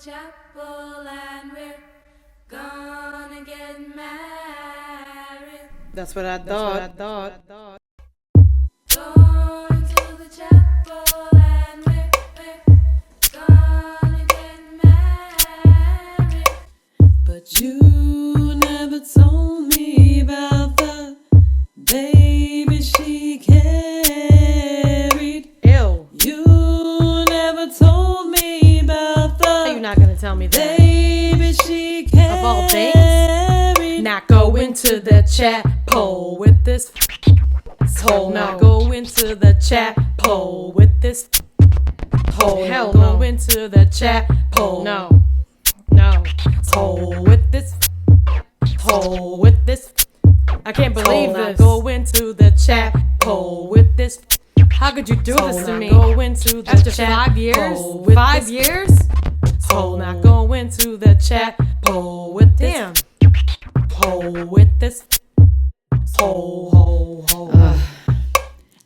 chapel and we're gonna get married. That's what I thought. Going to the chapel and we're gonna get married. But you never told me about the baby she carried. Ew. You never told me about How you the not gonna tell me that? baby she carried. Of all things? Not go into the chapel with this hole. Not go into the chapel with this hole. Hell no. Go into the chapel. No. Hole with this. Hole with this. I can't believe this. Go into the chapel with this. How could you do this to me? Go into the after 5 years? 5 years? Hole not go into the chapel with this. Damn. Hole with this. Hole.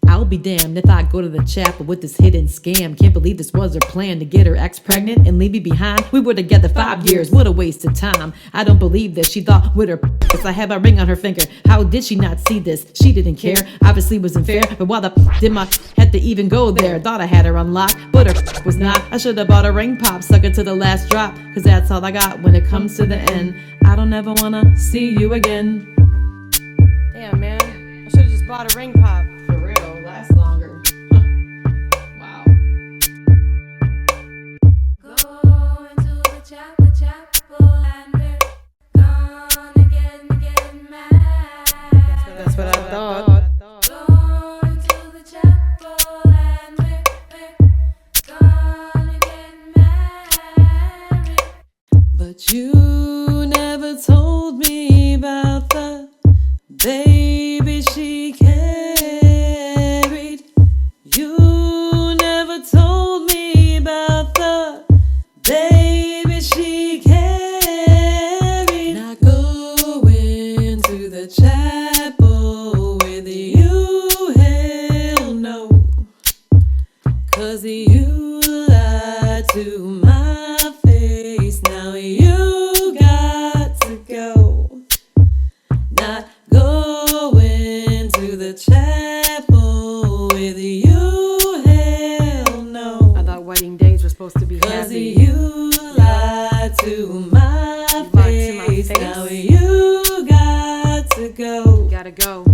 I'll be damned if I go to the chapel with this hidden scam. Can't believe this was her plan to get her ex pregnant and leave me behind. We were together 5 years, what a waste of time. I don't believe this, she thought with her I had my ring on her finger. How did she not see this? She didn't care, obviously wasn't fair. But why the did my had to even go there? Thought I had her unlocked, but her was not. I should have bought a ring pop, suck it to the last drop. Cause that's all I got when it comes to the end. I don't ever wanna see you again. Damn, man. I should have just bought a ring pop. For real, last longer. Wow. Going to the chapel and we're gonna get married. That's what I thought. Going to the chapel and we're gonna get married. But you never told me about the baby she carried. You never told me about the baby she carried. Not going to the chapel with you, hell no. Cause you lied to my face. Now you got to go. Not going to the chapel with you, hell no. I thought wedding days were supposed to be Cause happy. you lied to my face. Now you got to go. Gotta go.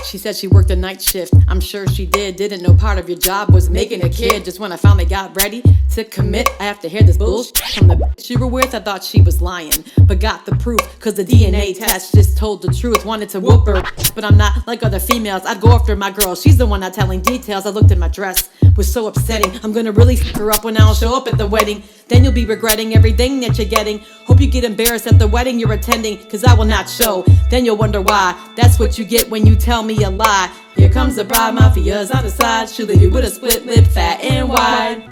She said she worked a night shift. I'm sure she did. Didn't know part of your job was making a kid. Just when I finally got ready to commit, I have to hear this bullshit from the bitch you were with. I thought she was lying, but got the proof. Cause the DNA test just told the truth. Wanted to whoop her, but I'm not like other females. I'd go after my girl. She's the one not telling details. I looked at my dress. Was so upsetting. I'm gonna really fuck her up when I don't show up at the wedding. Then you'll be regretting everything that you're getting. Hope you get embarrassed at the wedding you're attending. Cause I will not show. Then you'll wonder why. That's what you get when you tell me a lie. Here comes the bride, mafia's on the side. She'll leave you with a split lip, fat and wide.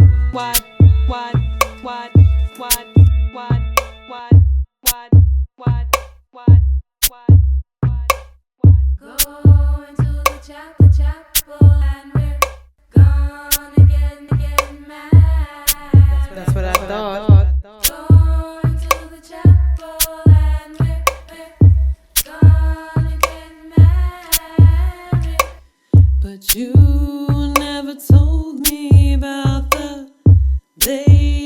Going to the chapel and we're gonna get married. That's what I thought. Going to the chapel and we're gonna get married. But you never told me about the day